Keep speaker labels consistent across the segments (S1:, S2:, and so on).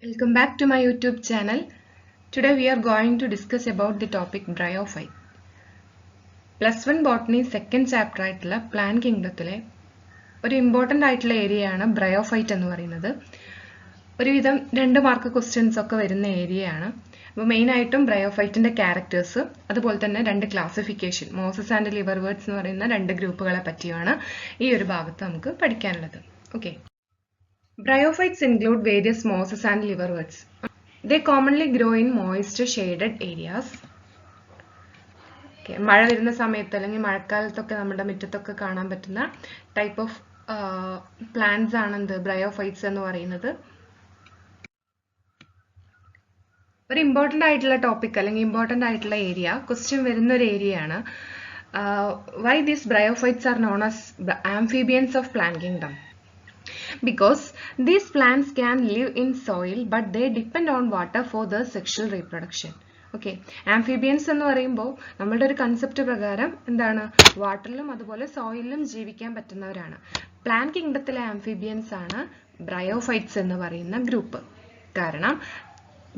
S1: Welcome back to my YouTube channel. Today we are going to discuss about the topic Bryophyte. Plus 1 Botany second chapter ആയിട്ടുള്ള Plant Kingdomത്തിലെ ഒരു important ആയിട്ടുള്ള ഏരിയയാണ് Bryophyte എന്ന് പറയുന്നത്. ഒരുവിധം 2 mark questions ഒക്കെ വരുന്ന ഏരിയയാണ്. അപ്പോൾ മെയിൻ ആയിട്ടും Bryophyteന്റെ ക്യാരക്ടേഴ്സ് അതുപോലെ തന്നെ 2 ക്ലാസിഫിക്കേഷൻ മോസസ് ആൻഡ് ലിവർവേർഡ്സ് എന്ന് പറയുന്ന 2 ഗ്രൂപ്പുകളെ പറ്റിയാണ് ഈ ഒരു ഭാഗത്ത് നമുക്ക് പഠിക്കാനുള്ളത്. Okay. Bryophytes include various mosses and liverworts. They commonly grow in moist shaded areas. മഴ വരുന്ന സമയത്ത് അല്ലെങ്കിൽ മഴക്കാലത്തൊക്കെ നമ്മുടെ മുറ്റത്തൊക്കെ കാണാൻ പറ്റുന്ന ടൈപ്പ് ഓഫ് പ്ലാന്റ്സ് ആണ് എന്ത് ബ്രയോഫൈറ്റ്സ് എന്ന് പറയുന്നത്. ഒരു ഇമ്പോർട്ടൻ്റ് ആയിട്ടുള്ള ടോപ്പിക് അല്ലെങ്കിൽ ഇമ്പോർട്ടൻ്റ് ആയിട്ടുള്ള ഏരിയ ക്വസ്റ്റ്യൻ വരുന്ന ഒരു ഏരിയയാണ്. Why these bryophytes are known as amphibians of plant kingdom? Because these plants can live in soil but they depend on water for their sexual reproduction. Okay, amphibians എന്ന് പറയുമ്പോൾ നമ്മളുടെ ഒരു concept പ്രകാരം എന്താണ് വാട്ടറിലും അതുപോലെ സോയിലിലും ജീവിക്കാൻ പറ്റുന്നവരാണ്. പ്ലാന്റ് കിങ്ഡത്തിലെ ആംഫിബിയൻസ് ആണ് bryophytes എന്ന് പറയുന്ന ഗ്രൂപ്പ്. കാരണം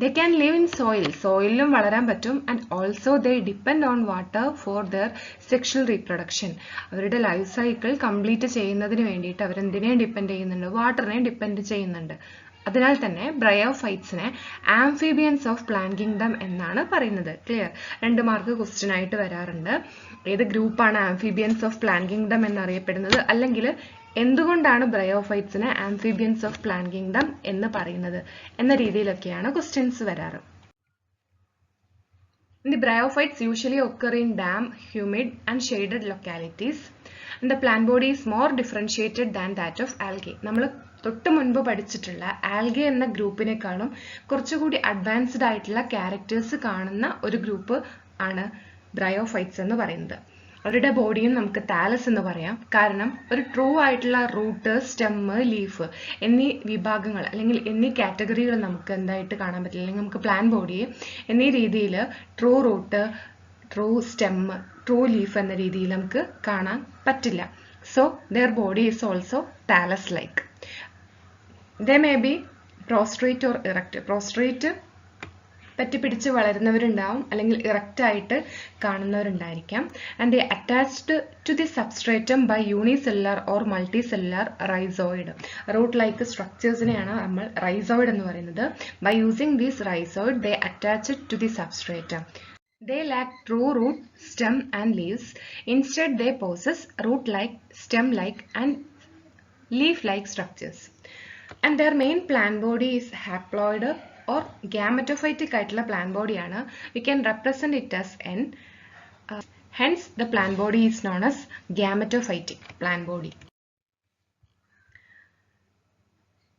S1: they can live in soil, സോയിലിലും വളരാൻ പറ്റും, and also they depend on water for their sexual reproduction. അവരുടെ ലൈഫ് സൈക്കിൾ കംപ്ലീറ്റ് ചെയ്യുന്നതിന് വേണ്ടിയിട്ട് അവരെന്തിനെ ഡിപ്പെൻഡ് ചെയ്യുന്നുണ്ട്? വാട്ടറിനെ ഡിപ്പെൻഡ് ചെയ്യുന്നുണ്ട്. അതിനാൽ തന്നെ ബ്രയോഫൈറ്റ്സിനെ ആംഫിബിയൻസ് ഓഫ് പ്ലാന്റ് കിങ്ഡം എന്നാണ് പറയുന്നത്. ക്ലിയർ? 2 മാർക്ക് ക്വസ്റ്റ്യൻ ആയിട്ട് വരാറുണ്ട്. ഏത് ഗ്രൂപ്പാണ് ആംഫിബിയൻസ് ഓഫ് പ്ലാന്റ് കിങ്ഡം എന്നറിയപ്പെടുന്നത്, അല്ലെങ്കിൽ എന്തുകൊണ്ടാണ് ബ്രയോഫൈറ്റ്സിനെ ആംഫിബിയൻസ് ഓഫ് പ്ലാന്റ് കിങ്ഡം എന്ന് പറയുന്നത് എന്ന രീതിയിലൊക്കെയാണ് ക്വസ്റ്റ്യൻസ് വരാറ്. The bryophytes usually occur in damp, humid and shaded localities. And the plant body is more differentiated than that of algae. നമ്മൾ തൊട്ട് മുൻപ് പഠിച്ചിട്ടുള്ള ആൽഗെ എന്ന ഗ്രൂപ്പിനെക്കാളും കുറച്ചുകൂടി അഡ്വാൻസ്ഡ് ആയിട്ടുള്ള ക്യാരക്ടേഴ്സ് കാണുന്ന ഒരു ഗ്രൂപ്പ് ആണ് ബ്രയോഫൈറ്റ്സ് എന്ന് പറയുന്നത്. അവരുടെ ബോഡിയും നമുക്ക് താലസ് എന്ന് പറയാം. കാരണം ഒരു ട്രൂ ആയിട്ടുള്ള റൂട്ട്, സ്റ്റെമ്മ്, ലീഫ് എന്നീ വിഭാഗങ്ങൾ അല്ലെങ്കിൽ എന്നീ കാറ്റഗറികൾ നമുക്ക് എന്തായിട്ട് കാണാൻ പറ്റില്ല. അല്ലെങ്കിൽ നമുക്ക് പ്ലാന്റ് ബോഡിയെ എന്നീ രീതിയിൽ true root, true stem, true leaf എന്ന രീതിയിൽ നമുക്ക് കാണാൻ പറ്റില്ല. So their body is also thallus like. They may be prostrate or erect. Prostrate പറ്റിപ്പിടിച്ച് വളരുന്നവരുണ്ടാവും, അല്ലെങ്കിൽ ഇറക്റ്റ് ആയിട്ട് കാണുന്നവരുണ്ടായിരിക്കാം. And they attached to the substratum by unicellular or multicellular rhizoid. Root like സ്ട്രക്ചേഴ്സിനെയാണ് നമ്മൾ റൈസോയിഡ് എന്ന് പറയുന്നത്. By using these rhizoid they attached to the substratum. They lack true root, stem and leaves. Instead, they possess root-like, stem-like and leaf-like structures. And their main plant body is haploid or gametophytic ആയിട്ടുള്ള plant body ആണ്. We can represent it as N. Hence, the plant body is known as gametophytic plant body.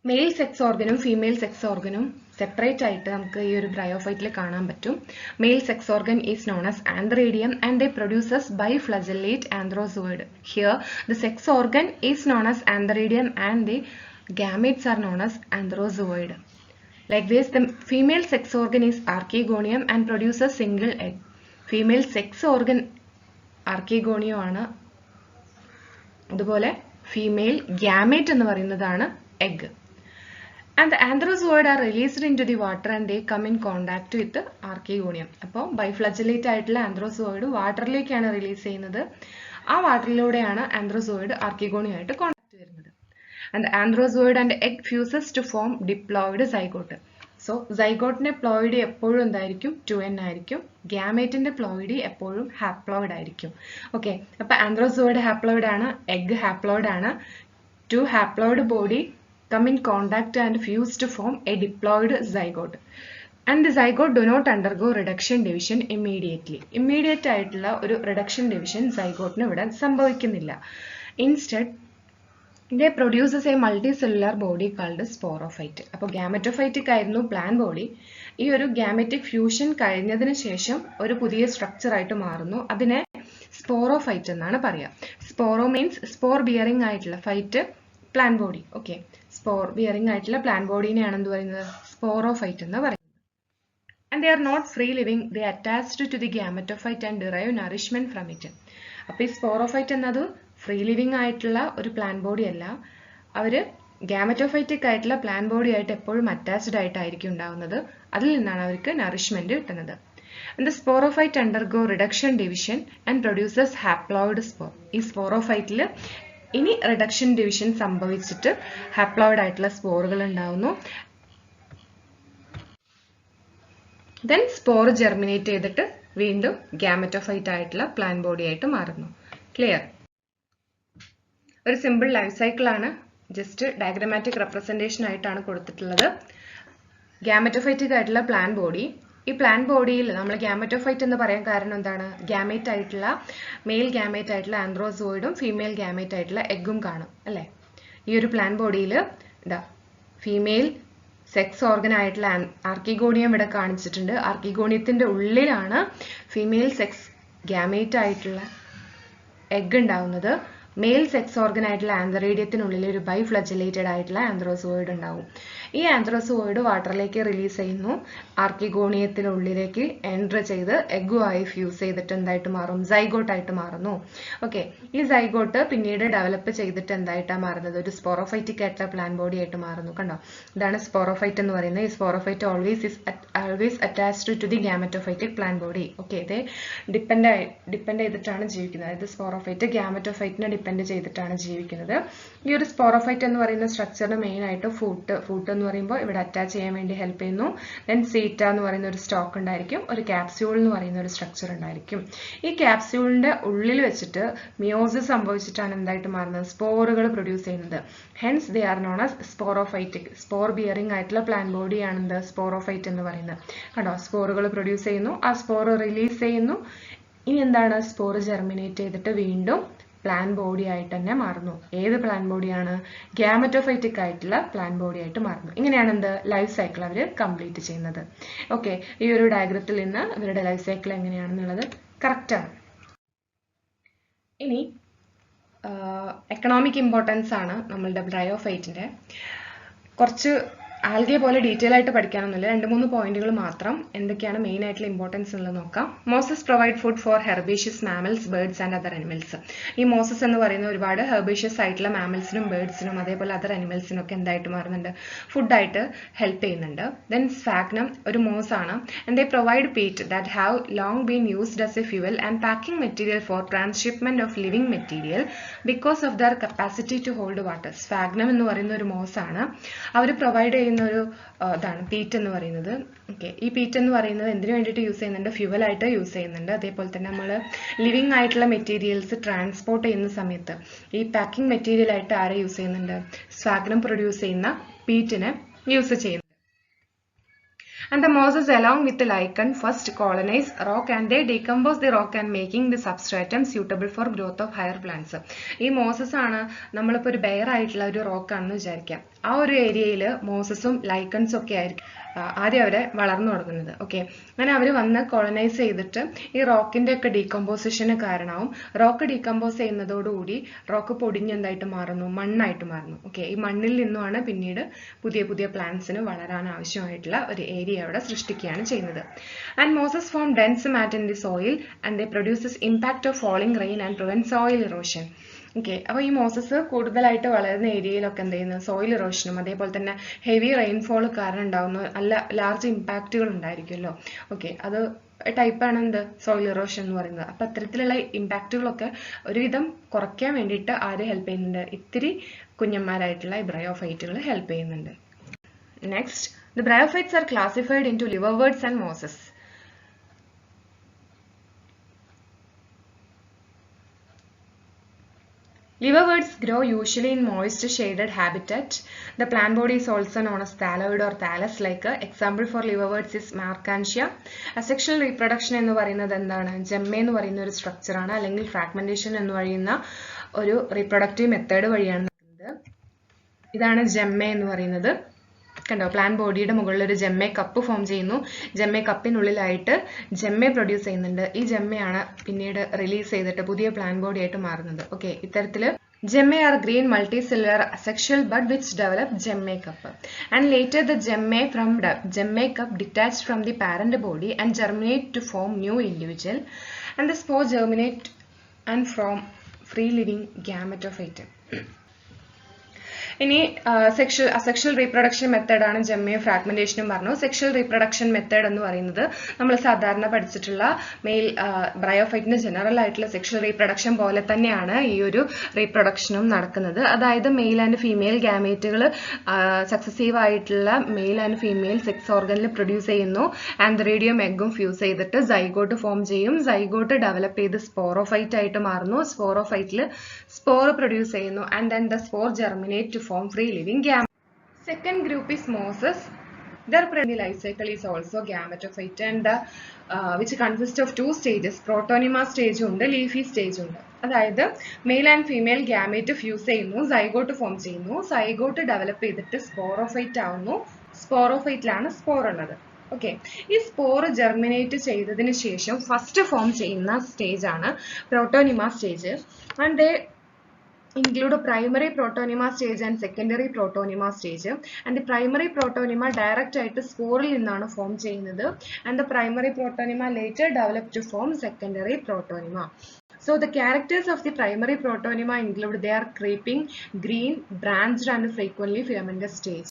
S1: Male sex ഓർഗനും female sex ഓർഗനും separate ആയിട്ട് നമുക്ക് ഈ ഒരു ബ്രയോഫൈറ്റിൽ കാണാൻ പറ്റും. Male sex organ is known as antheridium and they produces biflagellate antherozoid. Here the sex organ is known as antheridium and the gametes are known as anthrozooid. Like this, the female sex organ is archegonium and produces single egg. Female sex organ archegonium ആണ്. അതുപോലെ female gamete എന്ന് പറയുന്നതാണ് egg. And the anthrozooid are released into the water and they come in contact with the archegonium. അപ്പോൾ ബൈഫ്ലജലേറ്റ് ആയിട്ടുള്ള ആന്ത്രോസോയിഡ് വാട്ടറിലേക്കാണ് release ചെയ്യുന്നത്. ആ വാട്ടറിലൂടെയാണ് ആന്ത്രോസോയിഡ് archegonium ആയിട്ട് contact വരുന്നത്. And the anthrozooid and egg fuses to form diploid zygote. So zygote ploidy എപ്പോഴും എന്തായിരിക്കും? 2n ആയിരിക്കും. ഗ്യാമേറ്റിന്റെ ploidy എപ്പോഴും ഹാപ്ലോയിഡ് ആയിരിക്കും. ഓക്കെ, അപ്പൊ ആന്ത്രോസോയിഡ് ഹാപ്ലോയിഡ് ആണ്, എഗ് ഹാപ്ലോയിഡ് ആണ്. 2 haploid body come in contact and fuse to form a diploid zygote. And the zygote do not undergo reduction division immediately. Immediate ആയിട്ടുള്ള ഒരു reduction division zygote ഇവിടെ സംഭവിക്കുന്നില്ല. Instead, they produces a multicellular body called sporophyte. അപ്പോൾ gametophytic ആയിരുന്നു plant body. ഈ ഒരു gametic fusion കഴിഞ്ഞതിന് ശേഷം ഒരു പുതിയ സ്ട്രക്ചർ ആയിട്ട് മാറുന്നു. അതിനെ സ്പോറോഫൈറ്റ് എന്നാണ് പറയുക. സ്പോറോ മീൻസ് സ്പോർ ബിയറിംഗ് ആയിട്ടുള്ള, fight plant body. Okay, spore bearing ആയിട്ടുള്ള പ്ലാന്റ് ബോഡീനെയാണ് എന്ത് പറയുന്നത്? സ്പോറോഫൈറ്റ് എന്ന് പറയുന്നത്. And they are not free living. They attached to the gametophyte and derive nourishment from it. അപ്പോൾ ഈ സ്പോറോഫൈറ്റ് എന്നത് ഫ്രീ ലിവിംഗ് ആയിട്ടുള്ള ഒരു പ്ലാന്റ് ബോഡി അല്ല. അവർ ഗാമറ്റോഫൈറ്റിക് ആയിട്ടുള്ള പ്ലാന്റ് ബോഡി ആയിട്ട് എപ്പോഴും അറ്റാച്ച്ഡ് ആയിട്ടായിരിക്കും ഉണ്ടാവുന്നത്. അതിൽ നിന്നാണ് അവർക്ക് നറിഷ്മെന്റ് കിട്ടുന്നത്. And the sporophyte undergo reduction division and produces haploid spore. ഈ സ്പോറോഫൈറ്റിൽ ഇനി റിഡക്ഷൻ ഡിവിഷൻ സംഭവിച്ചിട്ട് ഹാപ്ലോയിഡ് ആയിട്ടുള്ള സ്പോറുകൾ ഉണ്ടാവുന്നു. ദെൻ സ്പോർ ജെർമിനേറ്റ് ചെയ്തിട്ട് വീണ്ടും ഗാമറ്റോഫൈറ്റ് ആയിട്ടുള്ള പ്ലാന്റ് ബോഡി ആയിട്ട് മാറുന്നു. ക്ലിയർ? ഒരു സിമ്പിൾ ലൈഫ് സൈക്കിൾ ആണ്, ജസ്റ്റ് ഡയഗ്രമാറ്റിക് റെപ്രസെന്റേഷൻ ആയിട്ടാണ് കൊടുത്തിട്ടുള്ളത്. ഗാമറ്റോഫൈറ്റിക് ആയിട്ടുള്ള പ്ലാന്റ് ബോഡി, ഈ പ്ലാന്റ് ബോഡിയിൽ നമ്മൾ ഗാമറ്റോഫൈറ്റ് എന്ന് പറയാൻ കാരണം എന്താണ്? ഗാമേറ്റ് ആയിട്ടുള്ള മെയിൽ ഗാമേറ്റ് ആയിട്ടുള്ള ആന്ത്രോസോയിഡും ഫീമെയിൽ ഗാമേറ്റ് ആയിട്ടുള്ള എഗ്ഗും കാണും അല്ലേ? ഈ ഒരു പ്ലാന്റ് ബോഡിയിൽ ഇതാ ഫീമെയിൽ സെക്സ് ഓർഗൻ ആയിട്ടുള്ള ആർക്കിഗോണിയം ഇവിടെ കാണിച്ചിട്ടുണ്ട്. ആർക്കിഗോണിയത്തിന്റെ ഉള്ളിലാണ് ഫീമെയിൽ സെക്സ് ഗാമേറ്റ് ആയിട്ടുള്ള എഗ്ഗ് ഉണ്ടാവുന്നത്. മെയിൽ സെക്സ് ഓർഗൻ ആയിട്ടുള്ള ആന്ത്രേഡിയത്തിനുള്ളിൽ ഒരു ബൈഫ്ലജലേറ്റഡ് ആയിട്ടുള്ള ആന്ത്രോസോയിഡ് ഉണ്ടാവും. ഈ ആന്ത്രോസോയിഡ് വാട്ടറിലേക്ക് റിലീസ് ചെയ്യുന്നു, ആർക്കിഗോണിയത്തിനുള്ളിലേക്ക് എൻറ്റർ ചെയ്ത് എഗ്ഗുമായി ഫ്യൂസ് ചെയ്തിട്ട് എന്തായിട്ട് മാറും? സൈഗോട്ടായിട്ട് മാറുന്നു. ഓക്കെ, ഈ സൈഗോട്ട് പിന്നീട് ഡെവലപ്പ് ചെയ്തിട്ട് എന്തായിട്ടാണ് മാറുന്നത്? ഒരു സ്പോറോഫൈറ്റിക് ആയിട്ടുള്ള പ്ലാന്റ് ബോഡി ആയിട്ട് മാറുന്നു. കണ്ടോ, ഇതാണ് സ്പോറോഫൈറ്റ് എന്ന് പറയുന്നത്. ഈ sporophyte always attached to the gametophytic plant body. Okay, ഇത് ഡിപ്പെൻഡ് ചെയ്തിട്ടാണ് ജീവിക്കുന്നത്. അതായത് സ്പോറോഫൈറ്റ് ഗാമറ്റോഫൈറ്റിനെ ഡിപ്പെൻഡ് ചെയ്തിട്ടാണ് ജീവിക്കുന്നത്. ഈ ഒരു സ്പോറോഫൈറ്റ് എന്ന് പറയുന്ന സ്ട്രക്ചറിന് മെയിൻ ആയിട്ട് ഫൂട്ട് എന്ന് പറയുമ്പോൾ ഇവിടെ അറ്റാച്ച് ചെയ്യാൻ വേണ്ടി ഹെൽപ്പ് ചെയ്യുന്നു. ദെൻ സീറ്റ എന്ന് പറയുന്ന ഒരു സ്റ്റോക്ക് ഉണ്ടായിരിക്കും, ഒരു ക്യാപ്സ്യൂൾ എന്ന് പറയുന്ന ഒരു സ്ട്രക്ചർ ഉണ്ടായിരിക്കും. ഈ ക്യാപ്സ്യൂളിന്റെ ഉള്ളിൽ വെച്ചിട്ട് മിയോസിസ് സംഭവിച്ചിട്ടാണ് എന്തായിട്ട് മാറുന്നത്? സ്പോറുകൾ പ്രൊഡ്യൂസ് ചെയ്യുന്നത്. Hence they are known as sporophytic. Spore bearing ആയിട്ടുള്ള പ്ലാന്റ് ബോഡിയാണ് എന്ത്? സ്പോറോഫൈറ്റ് എന്ന് പറയുന്നത്. കണ്ടോ, സ്പോറുകൾ പ്രൊഡ്യൂസ് ചെയ്യുന്നു, ആ സ്പോർ റിലീസ് ചെയ്യുന്നു. ഇനി എന്താണ്? സ്പോർ ജെർമിനേറ്റ് ചെയ്തിട്ട് വീണ്ടും പ്ലാന്റ് ബോഡി ആയിട്ട് തന്നെ മാറുന്നു. ഏത് പ്ലാന്റ് ബോഡിയാണ്? ഗാമറ്റോഫൈറ്റിക് ആയിട്ടുള്ള പ്ലാന്റ് ബോഡി ആയിട്ട് മാറുന്നു. ഇങ്ങനെയാണ് എന്ത്? ലൈഫ് സൈക്കിൾ അവർ കംപ്ലീറ്റ് ചെയ്യുന്നത്. ഓക്കെ, ഈ ഒരു ഡയഗ്രത്തിൽ നിന്ന് ഇവരുടെ ലൈഫ് സൈക്കിൾ എങ്ങനെയാണെന്നുള്ളത് കറക്റ്റാണ്. ഇനി എക്കണോമിക് ഇമ്പോർട്ടൻസ് ആണ് നമ്മളുടെ ബ്രയോഫൈറ്റിന്റെ. കുറച്ച് ആൽഗെ പോലെ ഡീറ്റെയിൽ ആയിട്ട് പഠിക്കാനൊന്നുമില്ല, 2-3 പോയിന്റുകൾ മാത്രം. എന്തൊക്കെയാണ് മെയിൻ ആയിട്ടുള്ള ഇമ്പോർട്ടൻസ് ഉള്ളത് നോക്കാം. Mosses provide food for herbaceous mammals, birds and other animals. ഈ മോസസ് എന്ന് പറയുന്ന ഒരുപാട് ഹെർബേഷ്യസ് ആയിട്ടുള്ള മാമൽസിനും ബേർഡ്സിനും അതേപോലെ അതർ അനിമൽസിനും ഒക്കെ എന്തായിട്ട് മാറുന്നുണ്ട്? ഫുഡായിട്ട് ഹെൽപ്പ് ചെയ്യുന്നുണ്ട്. ദെൻ സ്ഫാഗ്നം ഒരു മോസ് ആണ്. And they provide peat that have long been used as a fuel and packing material for transshipment of living material because of their capacity to hold water. Sphagnum എന്ന് പറയുന്ന ഒരു moss ആണ്. അവർ provide ചെയ്യുന്ന ഒരു ഇതാണ് Pete എന്ന് പറയുന്നത്. Okay, ഈ പീറ്റ് എന്ന് പറയുന്നത് എന്തിനു വേണ്ടിയിട്ട് യൂസ് ചെയ്യുന്നുണ്ട്? ഫ്യൂവൽ ആയിട്ട് യൂസ് ചെയ്യുന്നുണ്ട്. അതേപോലെ തന്നെ നമ്മൾ ലിവിങ് ആയിട്ടുള്ള മെറ്റീരിയൽസ് ട്രാൻസ്പോർട്ട് ചെയ്യുന്ന സമയത്ത് ഈ പാക്കിംഗ് മെറ്റീരിയൽ ആയിട്ട് ആരെ യൂസ് ചെയ്യുന്നുണ്ട്? സ്ഫാഗ്നം പ്രൊഡ്യൂസ് ചെയ്യുന്ന പീറ്റിനെ യൂസ് ചെയ്യുന്നു. And the mosses along with the lichen first colonize rock and they decompose the rock and making the substratum suitable for growth of higher plants. ഈ Moses ആണ്, നമ്മളിപ്പോൾ ഒരു bear ആയിട്ടുള്ള ഒരു rock ആണെന്ന് വിചാരിക്കാം. ആ ഒരു ഏരിയയിൽ മോസസും ലൈക്കൺസും ഒക്കെ ആയിരിക്കും ആദ്യം അവരെ വളർന്നു തുടങ്ങുന്നത്. ഓക്കെ, അങ്ങനെ അവർ വന്ന് കോളനൈസ് ചെയ്തിട്ട് ഈ റോക്കിന്റെ ഒക്കെ ഡീകമ്പോസിഷന് കാരണമാവും. റോക്ക് ഡീകമ്പോസ് ചെയ്യുന്നതോടുകൂടി റോക്ക് പൊടിഞ്ഞെന്തായിട്ട് മാറുന്നു? മണ്ണായിട്ട് മാറുന്നു. ഓക്കെ, ഈ മണ്ണിൽ നിന്നുമാണ് പിന്നീട് പുതിയ പുതിയ പ്ലാന്റ്സിന് വളരാൻ ആവശ്യമായിട്ടുള്ള ഒരു ഏരിയ അവിടെ സൃഷ്ടിക്കുകയാണ് ചെയ്യുന്നത്. And mosses form dense mat in the soil and they produces impact of falling rain and prevent soil erosion. Okay, അപ്പോൾ ഈ മോസസ് കൂടുതലായിട്ട് വളരുന്ന ഏരിയയിലൊക്കെ എന്ത് ചെയ്യുന്നത്? സോയിൽ ഇറോഷനും അതേപോലെ തന്നെ ഹെവി റെയിൻഫോൾ കാരണം ഉണ്ടാകുന്ന നല്ല ലാർജ് ഇമ്പാക്റ്റുകൾ ഉണ്ടായിരിക്കുമല്ലോ. ഓക്കെ, അത് ടൈപ്പാണ് എന്ത്? സോയിൽ ഇറോഷൻ എന്ന് പറയുന്നത്. അപ്പം അത്തരത്തിലുള്ള ഇമ്പാക്റ്റുകളൊക്കെ ഒരുവിധം കുറയ്ക്കാൻ വേണ്ടിയിട്ട് ആര് ഹെൽപ്പ് ചെയ്യുന്നുണ്ട്? ഇത്തിരി കുഞ്ഞന്മാരായിട്ടുള്ള ഈ ബ്രയോഫൈറ്റുകൾ ഹെൽപ്പ് ചെയ്യുന്നുണ്ട്. Next, the bryophytes are classified into liverworts and mosses. Liverworts grow usually in moist shaded habitat. The plant body is also known as thalloid or thallus-like. Example for liverworts is Marchantia. Asexual reproduction എന്ന് പറയുന്നത് എന്താണ്? Gemma എന്ന് പറയുന്ന ഒരു structure ആണ്, അല്ലെങ്കിൽ fragmentation എന്ന് പറയുന്ന ഒരു റീപ്രൊഡക്റ്റീവ് മെത്തേഡ് വഴിയാണ് നടക്കുന്നത്. ഇതാണ് ജെമ്മ എന്ന് പറയുന്നത്. കണ്ടോ, പ്ലാന്റ് ബോഡിയുടെ മുകളിൽ ഒരു ജെമ്മെ കപ്പ് ഫോം ചെയ്യുന്നു. ജെമ്മെ കപ്പിനുള്ളിലായിട്ട് ജെമ്മെ പ്രൊഡ്യൂസ് ചെയ്യുന്നുണ്ട്. ഈ ജെമ്മയാണ് പിന്നീട് റിലീസ് ചെയ്തിട്ട് പുതിയ പ്ലാന്റ് ബോഡി ആയിട്ട് മാറുന്നത്. ഓക്കെ, ഇത്തരത്തില് gemmae are green multicellular asexual bud which develop gemmae cup. And later the gemmae from gemmae cup detached from the parent body and germinate to form new individual and the spore germinate and from free living gametophyte. ഇനി sexual reproduction method ആണ് ജെമ്മയും ഫ്രാഗ്മെന്റേഷനും പറഞ്ഞു. Sexual reproduction method എന്ന് പറയുന്നത് നമ്മൾ സാധാരണ പഠിച്ചിട്ടുള്ള male ബ്രയോഫൈറ്റിന്റെ ജനറൽ ആയിട്ടുള്ള സെക്ഷൽ റീപ്രൊഡക്ഷൻ പോലെ തന്നെയാണ് ഈ ഒരു റീപ്രൊഡക്ഷനും നടക്കുന്നത്. അതായത് മെയിൽ ആൻഡ് ഫീമെയിൽ ഗാമേറ്റുകൾ സക്സസീവ് ആയിട്ടുള്ള മെയിൽ ആൻഡ് ഫീമെയിൽ സെക്സ് ഓർഗനിൽ പ്രൊഡ്യൂസ് ചെയ്യുന്നു. ആന്ത്രേഡിയം എഗ്ഗും ഫ്യൂസ് ചെയ്തിട്ട് സൈഗോട്ട് ഫോം ചെയ്യും. സൈഗോട്ട് ഡെവലപ്പ് ചെയ്ത് സ്പോറോഫൈറ്റ് ആയിട്ട് മാറുന്നു. സ്പോറോഫൈറ്റിൽ സ്പോർ പ്രൊഡ്യൂസ് ചെയ്യുന്നു. And then the spore germinate to form free living ഗാമ. Second group is mosses. Their primary life cycle is also gametophyte and which consists of two stages. Protonema stage ഉണ്ട്, leafy stage ഉണ്ട്. അതായത് male and female gamete fuse ചെയ്യുന്നു, zygote form ചെയ്യുന്നു. Zygote develop ചെയ്തിട്ട് sporophyte ആവുന്നു. സ്പോറോഫൈറ്റിലാണ് spore ഉള്ളത്. Okay, ഈ spore germinate ചെയ്തതിന് ശേഷം ഫസ്റ്റ് ഫോം ചെയ്യുന്ന സ്റ്റേജ് ആണ് പ്രോട്ടോനിമ stage. And they include a primary protonema stage and secondary protonema stage. And the primary protonema direct ആയിട്ട് സ്പോറിൽ നിന്നാണ് ഫോം ചെയ്യുന്നത്. And the primary protonema later developed to form secondary protonema. So the characters of the primary protonema include they are creeping, green, branched and frequently filamentous stage.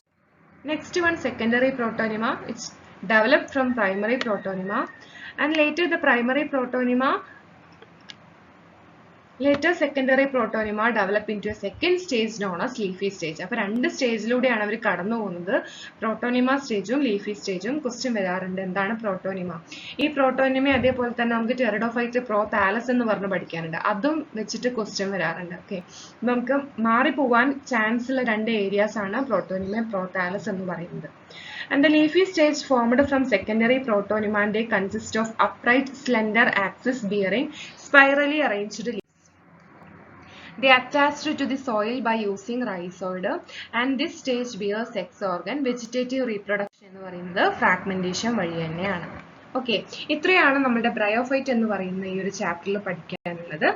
S1: Next one, secondary protonema. It's developed from primary protonema, and later the primary protonema later secondary protonema develop into a second stage known as leafy stage. അപ്പോൾ രണ്ട് സ്റ്റേജിലൂടെയാണ് അവർ കടന്നു പോകുന്നത്. പ്രോട്ടോനിമ സ്റ്റേജും leafy സ്റ്റേജും. Question വരാറുണ്ട് എന്താണ് പ്രോട്ടോനിമ. ഈ പ്രോട്ടോനിമ അതേപോലെ തന്നെ നമുക്ക് ടെറിഡോഫൈറ്റ് പ്രോതാലസ് എന്ന് പറഞ്ഞ് പഠിക്കാനുണ്ട്. അതും വെച്ചിട്ട് ക്വസ്റ്റ്യൻ വരാറുണ്ട്. ഓക്കെ, നമുക്ക് മാറിപ്പോവാൻ ചാൻസ് ഉള്ള രണ്ട് ഏരിയാസ് ആണ് പ്രോട്ടോനിമ പ്രോതാലസ് എന്ന് പറയുന്നത്. And the leafy stage formed from secondary protonema and they consist of upright slender axis bearing spirally arranged leaves. They attached to the soil by using rhizoid, and this stage bears sex organ. Vegetative reproduction എന്ന് പറയുന്നത് fragmentation വഴി തന്നെയാണ്. Okay, ഇത്രയാണ് നമ്മുടെ bryophyte എന്ന് പറയുന്ന ഈ ഒരു ചാപ്റ്ററിൽ പഠിക്കാനുള്ളത്.